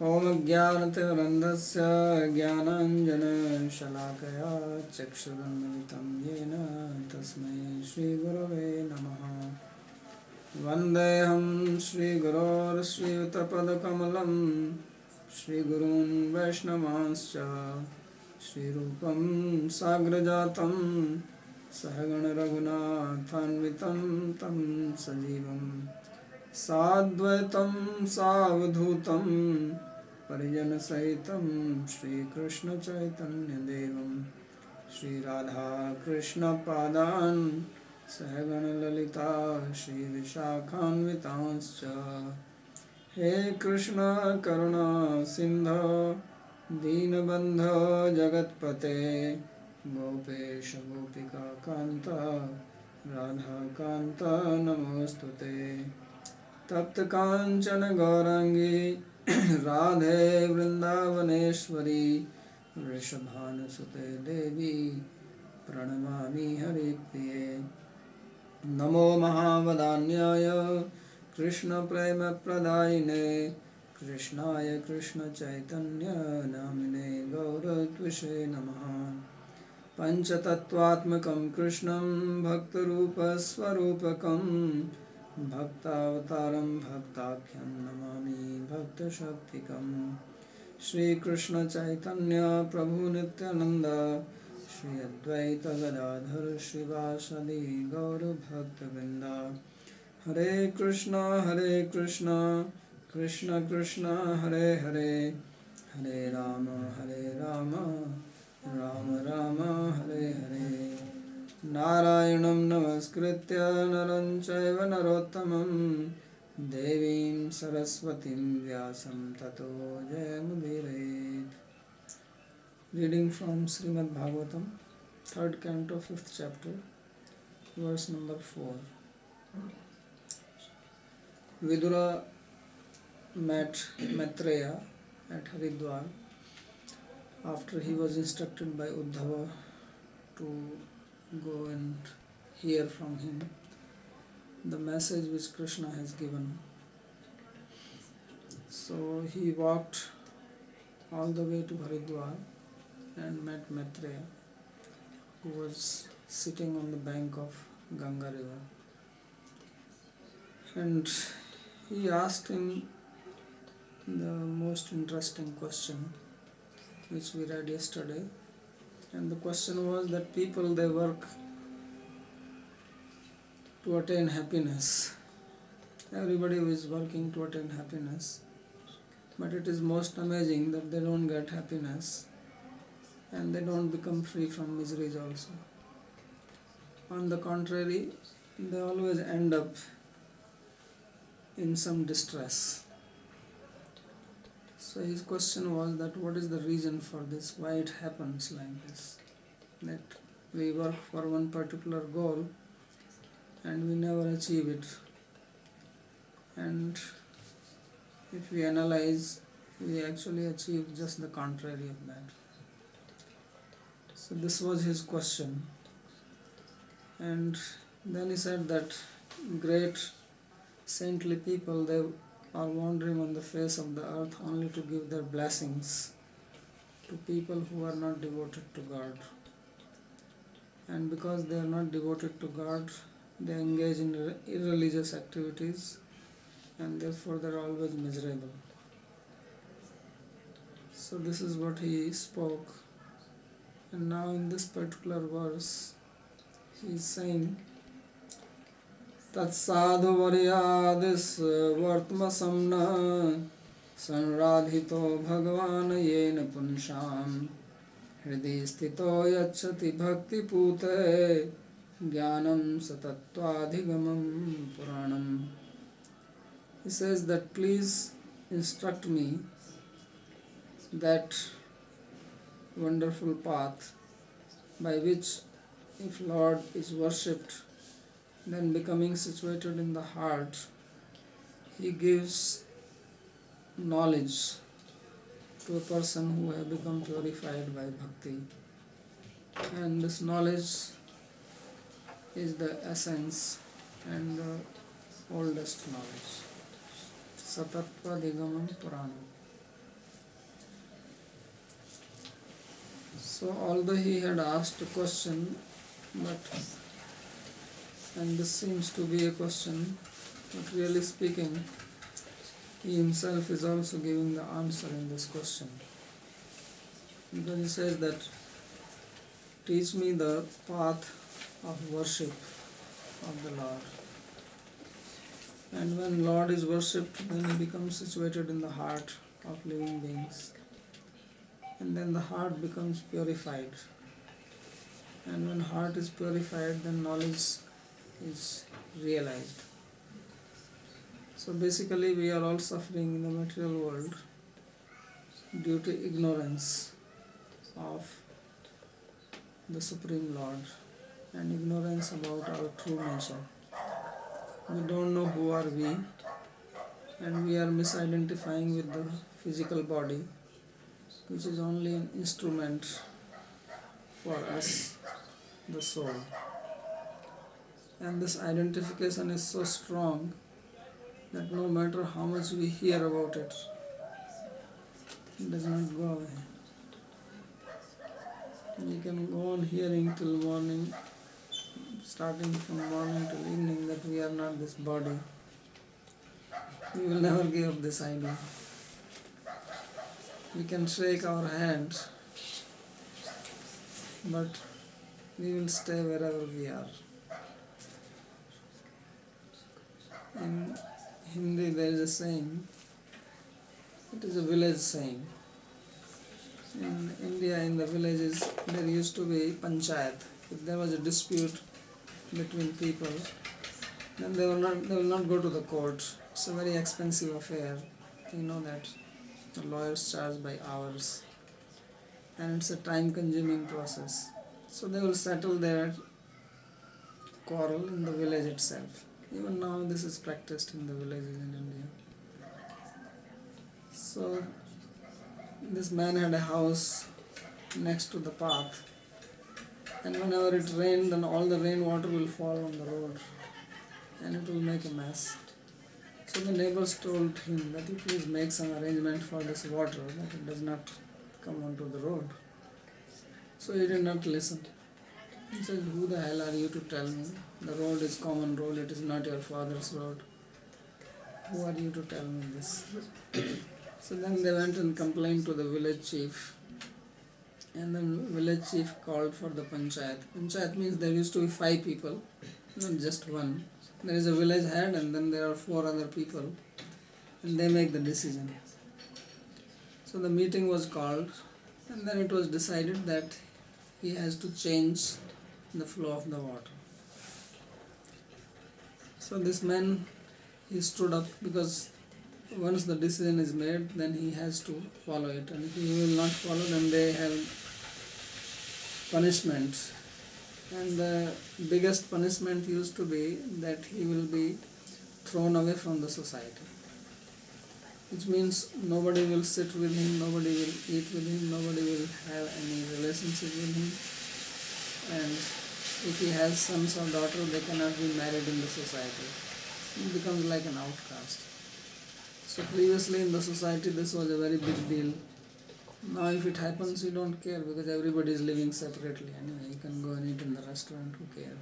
ॐ ज्ञानतिवृन्दस्य ज्ञानाञ्जनशलाकया चक्षुरुन्मिलितं येन तस्मै श्रीगुरवे नमः। वन्देऽहं श्रीगुरोर्श्रीयुतपदकमलं श्रीगुरून् वैष्णवांश्च श्रीरूपं साग्रजातं सहगणरघुनाथान्वितं तं सजीवं साद्वैतं सावधूतं परिजनसहितं श्रीकृष्णचैतन्यदेवं श्रीराधाकृष्णपादान् सहगणललिता श्रीविशाखान्वितांश्च। हे कृष्ण करुणा सिन्धो दीनबन्धो जगत्पते गोपेश गोपिकान्त राधाकान्त नमोऽस्तुते। तप्तकाञ्चन गौराङ्गी राधे वृन्दावनेश्वरी वृषभानुसुते देवी प्रणमामि हरिप्रिये। नमो महावदान्याय कृष्णप्रेमप्रदायिने कृष्णाय कृष्णचैतन्य नामिने गौरत्विषे नमः। पञ्चतत्त्वात्मकं कृष्णं भक्तरूपस्वरूपकं भक्तावतारं भक्ताख्यं नमामि भक्तशक्तिकं। श्रीकृष्णचैतन्य प्रभु नित्यानन्द श्री अद्वैत गदाधर श्रीवासदि गौरभक्तवृन्द। हरे कृष्णा कृष्ण कृष्ण हरे हरे हरे राम राम राम हरे हरे। नारायणं नमस्कृत्य नरं चैव नरोत्तमं देवीं सरस्वतीं व्यासं ततो जयमुदीरयेत्। Reading from Srimad Bhagavatam, 3rd Canto, 5th chapter, verse number 4. Vidura met Maitreya at Haridwar after he was instructed by Uddhava to go and hear from him the message which Krishna has given. So he walked all the way to Haridwar and met Maitreya, who was sitting on the bank of Ganga river, and he asked him the most interesting question which we read yesterday. And the question was that people, they work to attain happiness. Everybody is working to attain happiness, but it is most amazing that they don't get happiness and they don't become free from miseries also. On the contrary, they always end up in some distress. So his question was that what is the reason for this, why it happens like this, that we work for one particular goal and we never achieve it, and if we analyze, we actually achieve just the contrary of that. So this was his question, and then he said that great saintly people, they are wandering on the face of the earth only to give their blessings to people who are not devoted to God. And because they are not devoted to God, they engage in irreligious activities, and therefore they are always miserable. So this is what he spoke. And now in this particular verse, he is saying, तत्साधु वर्यादिस वर्तमसम्ना संराधितो भगवान् येन पुंसां हृदि स्थितो यच्छति भक्तिपूते ज्ञानं सतत्वाधिगमं पुराणं. He says that please instruct me that wonderful path by which, if Lord is worshipped, then becoming situated in the heart, he gives knowledge to a person who has become purified by bhakti. And this knowledge is the essence and the oldest knowledge. Satatva Digamam Puranam. So although he had asked a question, but and this seems to be a question, but really speaking, he himself is also giving the answer in this question. Because he says that, teach me the path of worship of the Lord. And when Lord is worshipped, then he becomes situated in the heart of living beings. And then the heart becomes purified. And when heart is purified, then knowledge is realized. So basically we are all suffering in the material world due to ignorance of the Supreme Lord and ignorance about our true nature. We don't know who are we, and we are misidentifying with the physical body, which is only an instrument for us, the soul. And this identification is so strong that no matter how much we hear about it, it does not go away. We can go on hearing till morning, starting from morning till evening, that we are not this body. We will never give up this idea. We can shake our hands, but we will stay wherever we are. In Hindi there is a saying, it is a village saying. In India, in the villages, there used to be panchayat. If there was a dispute between people, then they will not go to the court. It's a very expensive affair. You know that the lawyers charge by hours, and it's a time-consuming process. So they will settle their quarrel in the village itself. Even now, this is practiced in the villages in India. So this man had a house next to the path, and whenever it rained, then all the rainwater will fall on the road and it will make a mess. So the neighbors told him that he please make some arrangement for this water, that it does not come onto the road. So he did not listen. He said, who the hell are you to tell me? The road is common road, it is not your father's road. Who are you to tell me this? So then they went and complained to the village chief. And then village chief called for the panchayat. Panchayat means there used to be 5 people, not just one. There is a village head and then there are 4 other people, and they make the decision. So the meeting was called, and then it was decided that he has to change the flow of the water. So this man, he stood up, because once the decision is made, then he has to follow it, and if he will not follow, then they have punishment. And the biggest punishment used to be that he will be thrown away from the society, which means nobody will sit with him, nobody will eat with him, nobody will have any relationship with him, and if he has sons or daughters, they cannot be married in the society. He becomes like an outcast. So previously in the society this was a very big deal. Now if it happens, you don't care, because everybody is living separately anyway. You can go and eat in the restaurant, who cares?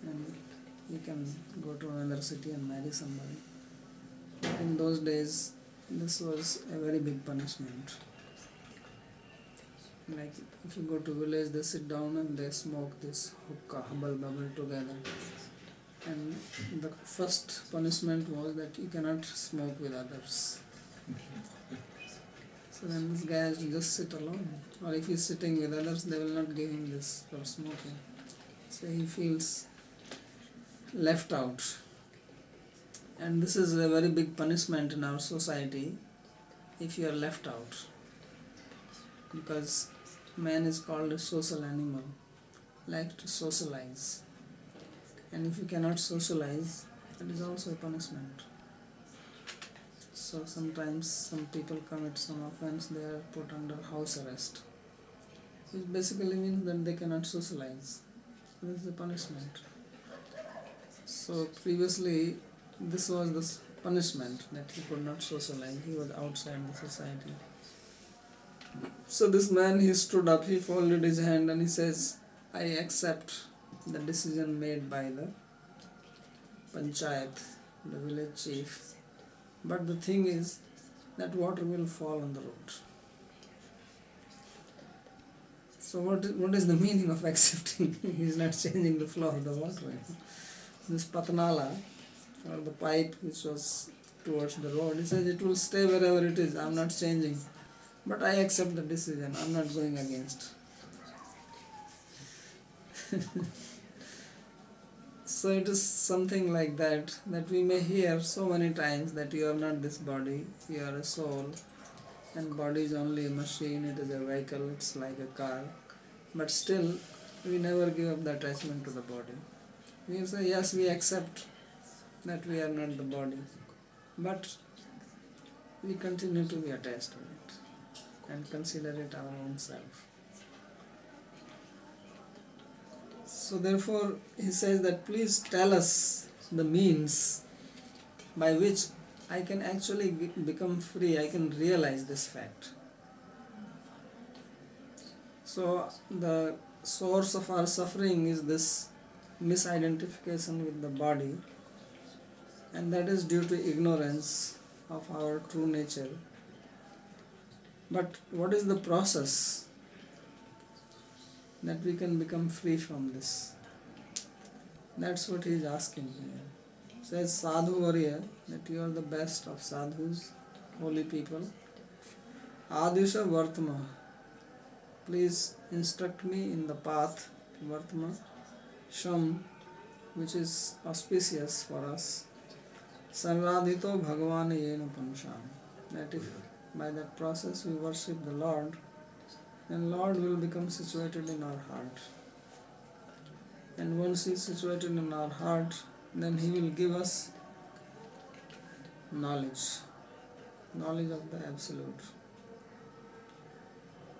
And you can go to another city and marry somebody. But in those days, this was a very big punishment. Like if you go to village, they sit down and they smoke this hookah, hubble bubble together. And the first punishment was that you cannot smoke with others. So then this guy has to just sit alone. Or if he's sitting with others, they will not give him this for smoking. So he feels left out. And this is a very big punishment in our society if you are left out. Because man is called a social animal, like to socialize. And if you cannot socialize, that is also a punishment. So sometimes some people commit some offense, they are put under house arrest, which basically means that they cannot socialize. This is the punishment. So previously this was the punishment, that he could not socialize, he was outside the society. So this man, he stood up, he folded his hand and he says, I accept the decision made by the panchayat, the village chief. But the thing is that water will fall on the road. So what is the meaning of accepting? He is not changing the flow of the water. This patnala, or the pipe which was towards the road, he says it will stay wherever it is, I am not changing. But I accept the decision, I am not going against. So it is something like that we may hear so many times that you are not this body, you are a soul, and body is only a machine, it is a vehicle, it's like a car. But still, we never give up the attachment to the body. We say, yes, we accept that we are not the body, but we continue to be attached to it and consider it our own self. So therefore, he says that please tell us the means by which I can actually become free, I can realize this fact. So the source of our suffering is this misidentification with the body, and that is due to ignorance of our true nature. But what is the process that we can become free from this? That's what he is asking here. Says Sadhu warrior, that you are the best of sadhus, holy people. Adisha Vartma, please instruct me in the path, Vartma, Sham, which is auspicious for us. Sarvadhito Bhagavan Yena Pancham, that if by that process we worship the Lord, then Lord will become situated in our heart. And once He is situated in our heart, then He will give us knowledge of the Absolute.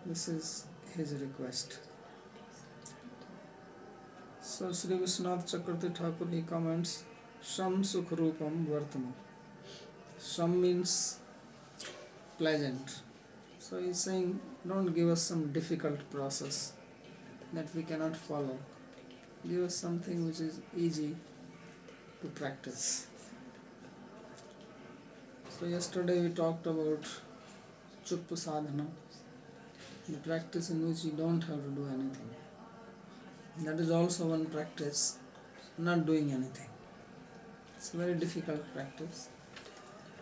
This is His request. So Sri Vishwanath Chakravarti Thakur, he comments, Sham Sukh Rupam Vartama. Sham means pleasant. So he is saying, don't give us some difficult process that we cannot follow. Give us something which is easy to practice. So yesterday we talked about Chuppa Sadhana, the practice in which you don't have to do anything. That is also one practice, not doing anything. It's a very difficult practice.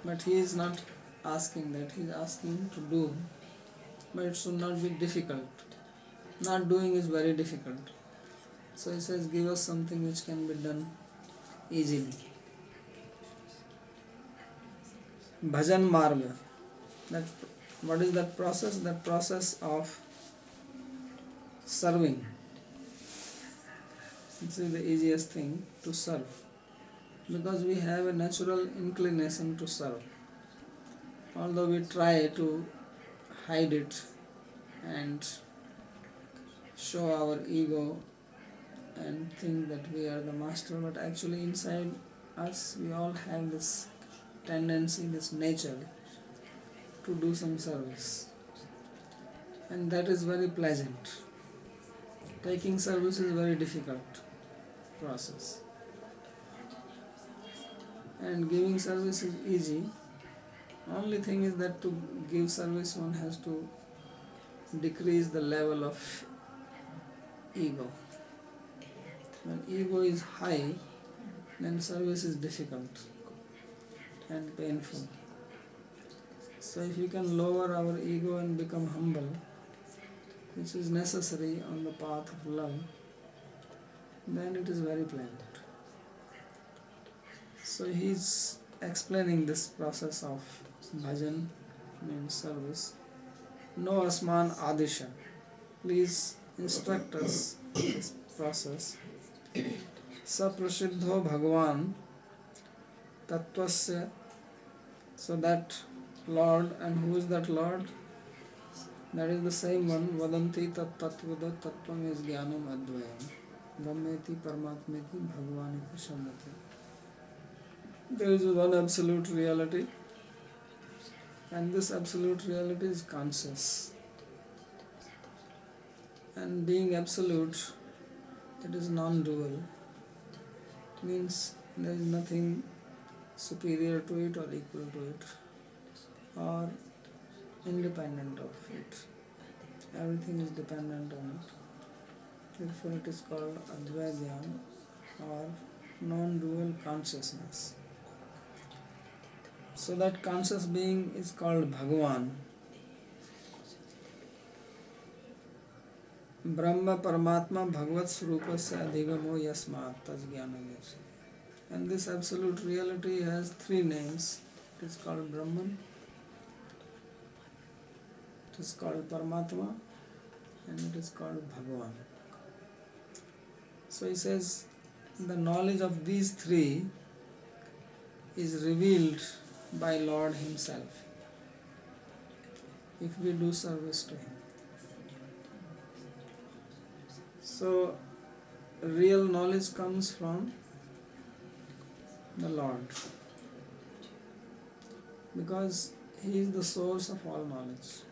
But he is not asking that, he is asking to do, but it should not be difficult. Not doing is very difficult. So he says, give us something which can be done easily. Bhajan Marga. What is that process? That process of serving. This is the easiest thing, to serve. Because we have a natural inclination to serve. Although we try to hide it and show our ego and think that we are the master, but actually inside us we all have this tendency, this nature to do some service. And that is very pleasant. Taking service is very difficult process. And giving service is easy. Only thing is that to give service one has to decrease the level of ego. When ego is high, then service is difficult and painful. So if you can lower our ego and become humble, which is necessary on the path of love, then it is very pleasant. So he is explaining this process of bhajan, means service. No asman adisha. Please instruct us in this process. Saprasiddho Bhagavan Tattvasya. So that Lord, and who is that Lord? That is the same one. Vadanti tat tattvada tattvam is jnanam advayam. Brahmeti paramatmeti bhagavaniti shamati. There is one absolute reality, and this absolute reality is conscious. And being absolute, that is non-dual, means there is nothing superior to it or equal to it or independent of it. Everything is dependent on it. Therefore it is called Advaityan or non-dual consciousness. So that conscious being is called Bhagavan. Brahma Paramatma Bhagavat Srupasya Adhigamo Yasmat Tajjnanam Yasya. And this absolute reality has three names. It is called Brahman, it is called Paramatma, and it is called Bhagavan. So he says the knowledge of these three is revealed by Lord Himself if we do service to Him. So real knowledge comes from the Lord because He is the source of all knowledge.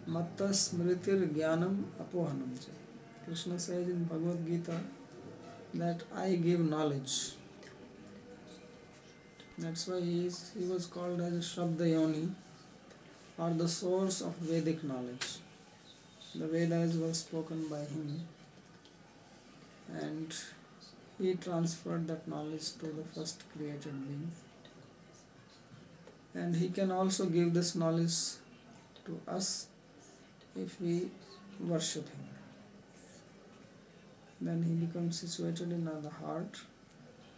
Matta smritir jnanam apohanam. Krishna says in Bhagavad Gita that I give knowledge. That's why he was called as Shabdayoni or the source of Vedic knowledge. The Vedas were spoken by him and he transferred that knowledge to the first created being. And he can also give this knowledge to us if we worship him. Then he becomes situated in the heart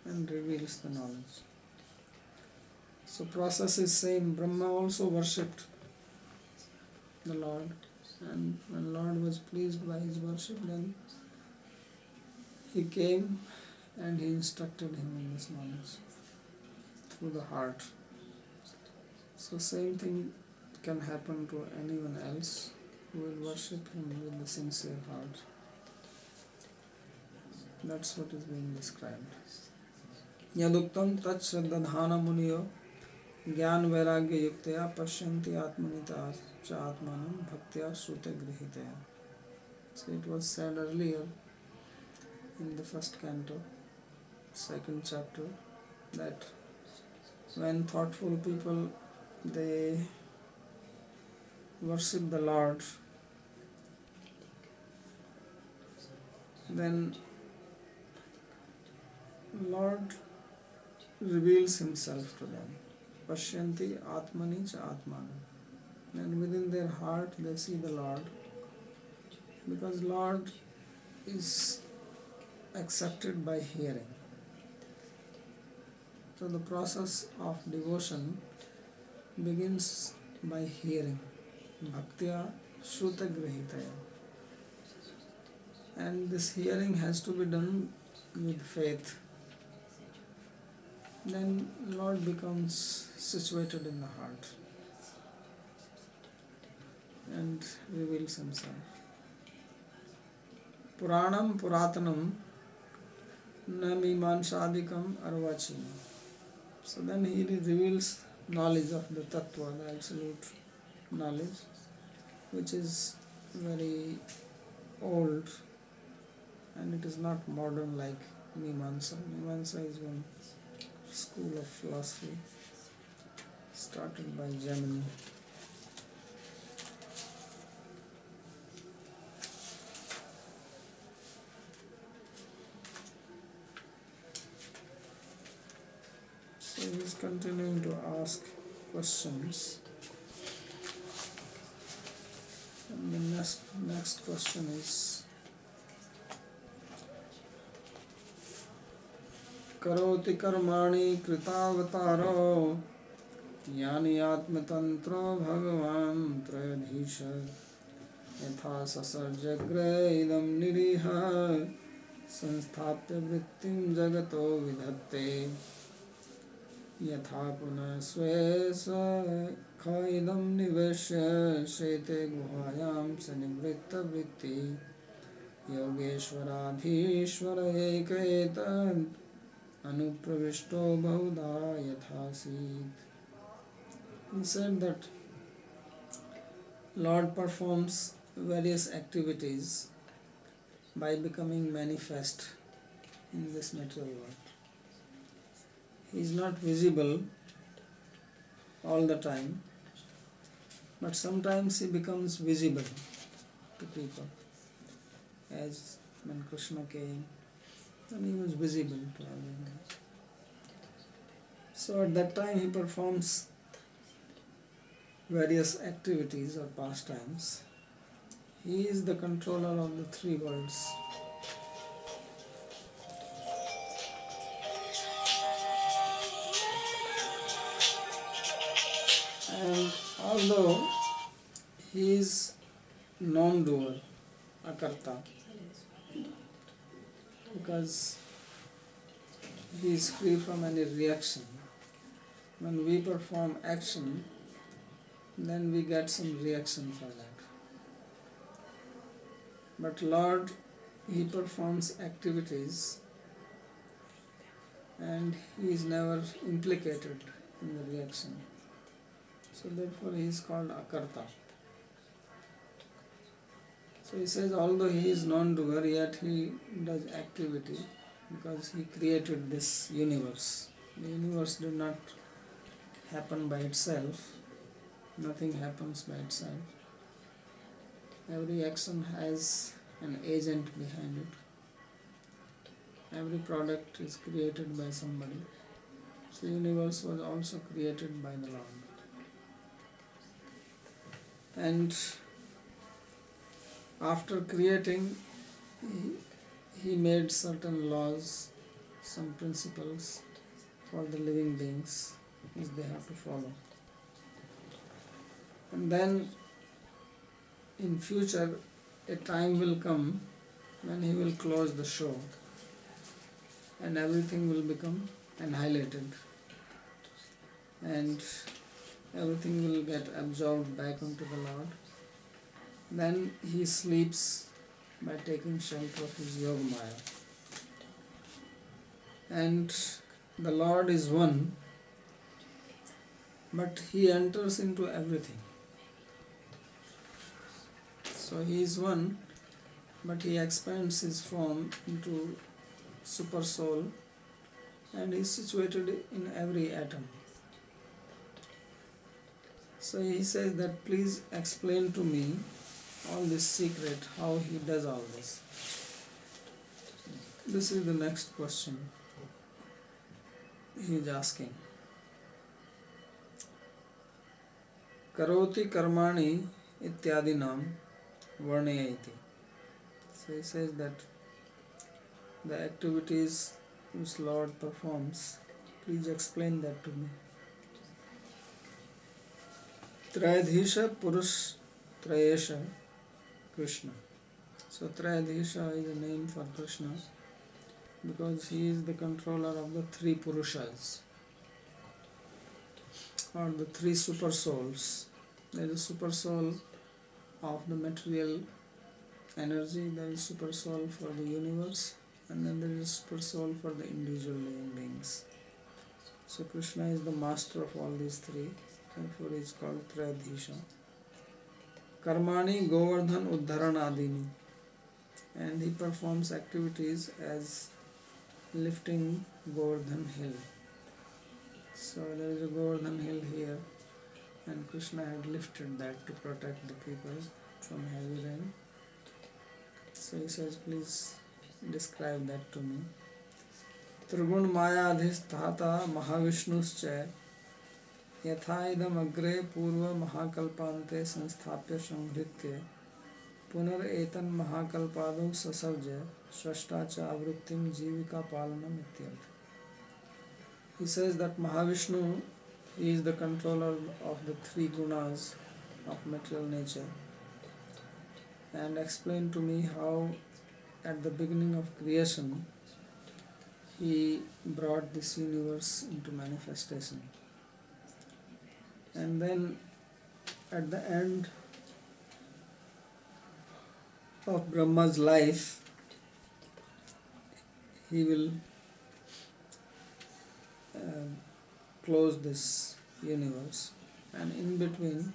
and reveals the knowledge. So process is same. Brahma also worshipped the Lord, and when Lord was pleased by his worship, then he came and he instructed him in this knowledge through the heart. So same thing can happen to anyone else who will worship him with the sincere heart. That's what is being described. Yaduktam tat shraddhadhana muniyo ज्ञान वैराग्य युक्तया पश्यन्ति आत्मनिता च आत्मानं भक्त्या श्रुते गृहीतया. So it was said earlier in the first canto, second chapter, that when thoughtful people they worship the Lord, then Lord reveals Himself to them. Pashyanti Atmani cha Atmanam. And within their heart they see the Lord, because Lord is accepted by hearing. So the process of devotion begins by hearing. Bhaktya Shruta Grihitaya. And this hearing has to be done with faith. Then Lord becomes situated in the heart and reveals Himself. Puranam Puratanam Namimanshadikam Arvachim. So then He reveals knowledge of the Tattva, the absolute knowledge, which is very old and it is not modern like Mimamsa. Mimamsa is one school of philosophy started by Germany. So he is continuing to ask questions. And the next question is Karoti karmani kritavtaro yani atmatantro bhagavan trayadhisha yatha sasarjagre idam niriha sanstapya vrittim jagato vidhatte yatha puna swe khaidam niveshya shete guhayam sanivritta vritti yogeshwaradhishvara ekaitam Anupravishto Bahuda Yathasit. He said that Lord performs various activities by becoming manifest in this material world. He is not visible all the time, but sometimes he becomes visible to people. As when Krishna came, then he was visible to everyone. So at that time he performs various activities or pastimes. He is the controller of the three worlds. And although he is non-doer, akarta, because he is free from any reaction. When we perform action, then we get some reaction for that. But Lord, he performs activities and he is never implicated in the reaction. So therefore he is called akarta. So he says, although he is non-doer, yet he does activity because he created this universe. The universe did not happen by itself. Nothing happens by itself. Every action has an agent behind it. Every product is created by somebody. So the universe was also created by the Lord. And after creating, he made certain laws, some principles for the living beings which they have to follow. And then in future a time will come when he will close the show and everything will become annihilated and everything will get absorbed back into the Lord. Then he sleeps by taking shelter of his Yoga Maya. And the Lord is one, but he enters into everything. So he is one, but he expands his form into super soul and is situated in every atom. So he says that please explain to me all this secret, how he does all this. This is the next question he is asking. Karoti karmani ityadinam varnayati. So he says that the activities which Lord performs, please explain that to me. Trayadhisha Purush Trayesha Krishna. So Trayadhisha is a name for Krishna because he is the controller of the three Purushas or the three super souls. There is a super soul of the material energy, there is super soul for the universe, and then there is super soul for the individual living beings. So Krishna is the master of all these three, therefore he is called Trayadhisha. Karmani Govardhan Uddharanadini, and he performs activities as lifting Govardhan hill. So there is a Govardhan hill here, and Krishna had lifted that to protect the people from heavy rain. So he says, please describe that to me. Trigun Maya Adhisthata Mahavishnuschaya Yatha idam agre purva mahakalpante sanstapya samhritya punar etan mahakalpado sasavja swashtacha avrittim jivika palanam ityartha. He says that Mahavishnu is the controller of the three gunas of material nature, and explain to me how at the beginning of creation he brought this universe into manifestation. And then at the end of Brahma's life, he will close this universe, and in between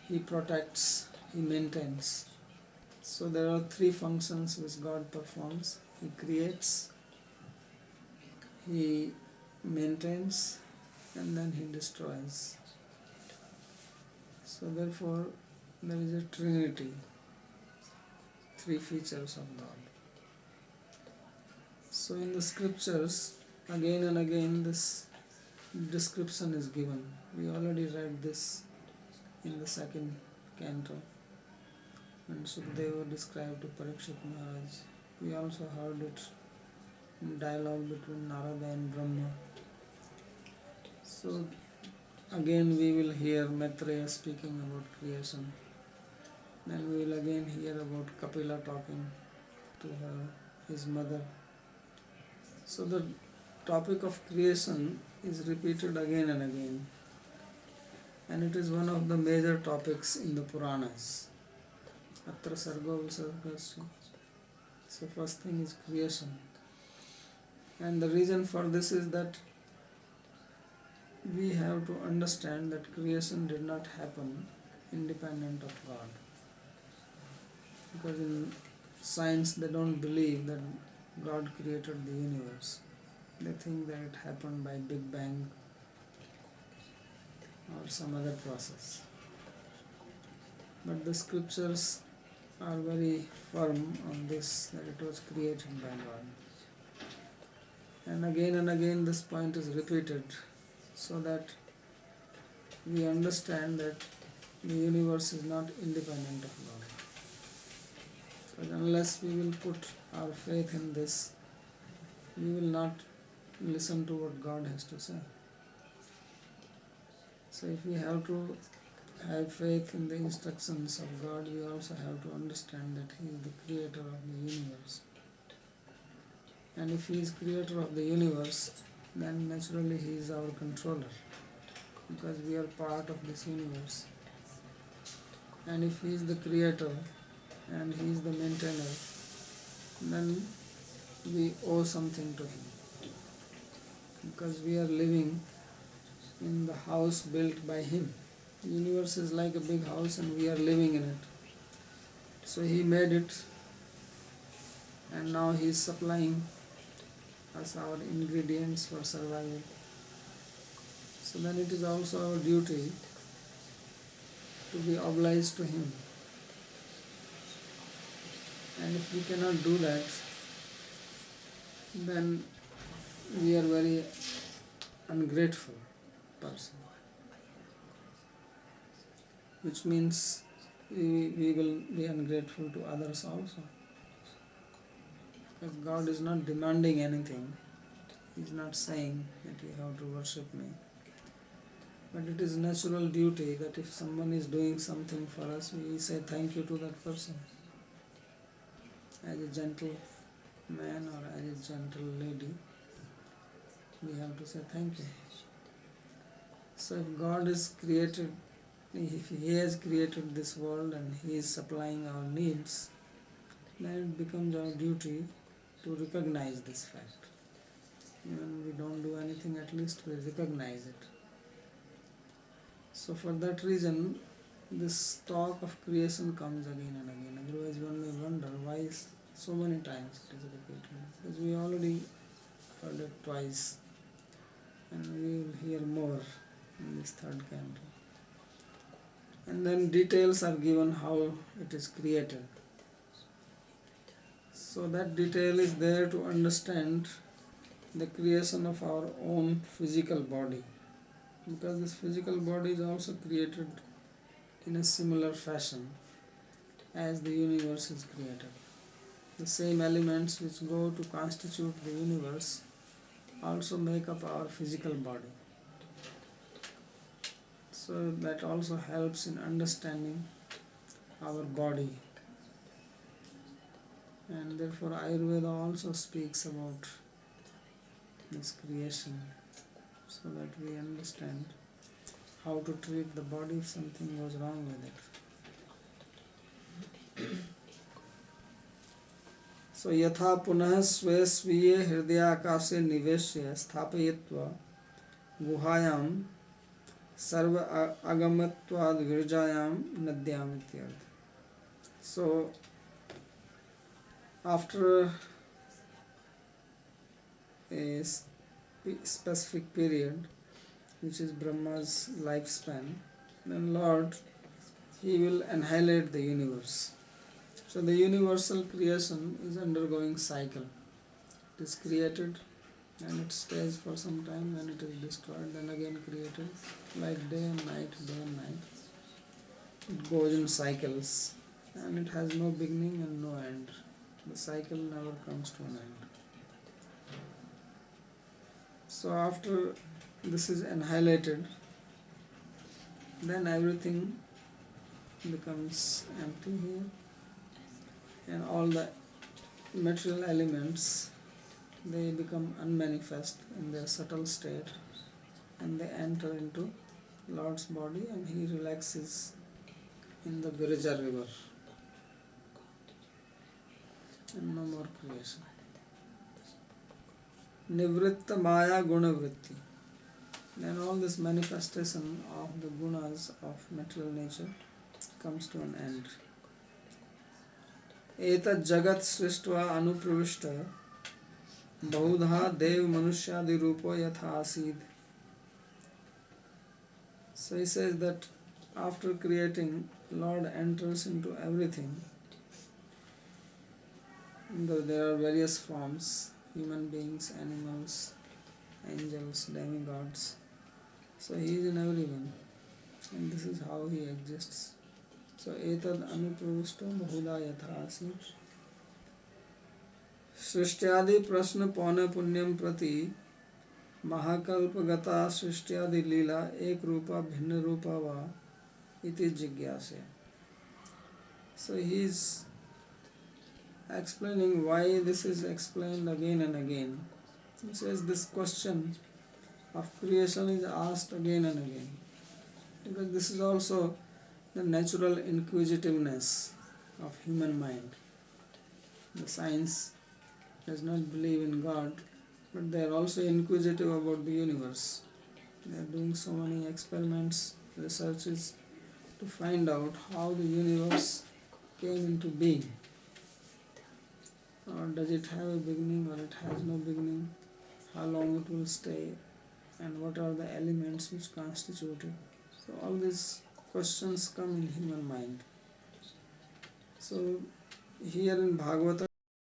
he protects He maintains. So there are three functions which God performs. He creates, He maintains, and then He destroys. So therefore there is a trinity, three features of God. So in the scriptures, again and again this description is given. We already read this in the second canto when Sukadeva described to Parikshit Maharaj. We also heard it in dialogue between Narada and Brahma. So again we will hear Maitreya speaking about creation. Then we will again hear about Kapila talking to his mother. So the topic of creation is repeated again and again, and it is one of the major topics in the Puranas. Atra Sargo Visargasya. So first thing is creation, and the reason for this is that we have to understand that creation did not happen independent of God, because in science they don't believe that God created the universe. They think that it happened by Big Bang or some other process. But the scriptures are very firm on this, that it was created by God. And again this point is repeated so that we understand that the universe is not independent of God. But unless we will put our faith in this, we will not listen to what God has to say. So if we have to have faith in the instructions of God, we also have to understand that He is the creator of the universe. And if He is creator of the universe, then naturally He is our controller, because we are part of this universe. And if He is the creator and He is the maintainer, then we owe something to Him, because we are living in the house built by Him. The universe is like a big house and we are living in it. So He made it, and now He is supplying us our ingredients for survival. So then it is also our duty to be obliged to Him. And if we cannot do that, then we are very ungrateful person. Which means we will be ungrateful to others also. Because God is not demanding anything. He is not saying that you have to worship me. But it is natural duty that if someone is doing something for us, we say thank you to that person. As a gentle man or as a gentle lady, we have to say thank you. So if God is created, if He has created this world and He is supplying our needs, then it becomes our duty to recognize this fact. Even we don't do anything, at least we recognize it. So for that reason, this talk of creation comes again and again. Otherwise one may wonder why so many times it is repeated. Because we already heard it twice, and we will hear more in this third canto. And then details are given how it is created. So that detail is there to understand the creation of our own physical body. Because this physical body is also created in a similar fashion as the universe is created. The same elements which go to constitute the universe also make up our physical body. So that also helps in understanding our body. And therefore Ayurveda also speaks about this creation, so that we understand how to treat the body if something goes wrong with it. So yatha punah swe sviye hridayakashe niveshya sthapayitva guhayam sarva agamatvad virjayam nadyam ityartha. So after a specific period, which is Brahma's lifespan, then Lord, he will annihilate the universe. So the universal creation is undergoing cycle. It is created and it stays for some time, then it is destroyed, then again created, like day and night, day and night. It goes in cycles and it has no beginning and no end. The cycle never comes to an end. So after this is annihilated, then everything becomes empty here, and all the material elements, they become unmanifest in their subtle state, and they enter into Lord's body, and he relaxes in the Virja river, and no more creation. Nivritta Maya Guna Vritti. Then all this manifestation of the gunas of material nature comes to an end. Etat jagat srishtva anupravishta bahudha dev manusyadi rupo yatha asid. So he says that after creating, Lord enters into everything. There are various forms, human beings, animals, angels, demigods. So he is in everyone, and this is how he exists. So etad anupravishto bahuda yatha asid. Srishtyadi prashna pauna punyam prati महाकल्प गता सृष्टियादि लीला एक रूपा भिन्न रूपा वा इति जिज्ञासे. So he is explaining why this is explained again and again. He says this question of creation is asked again and again, because this is also the natural inquisitiveness of human mind. The science does not believe in God, but they are also inquisitive about the universe. They are doing so many experiments, researches to find out how the universe came into being. Or does it have a beginning, or it has no beginning? How long it will stay, and what are the elements which constitute it? So all these questions come in human mind. So here in Bhagavatam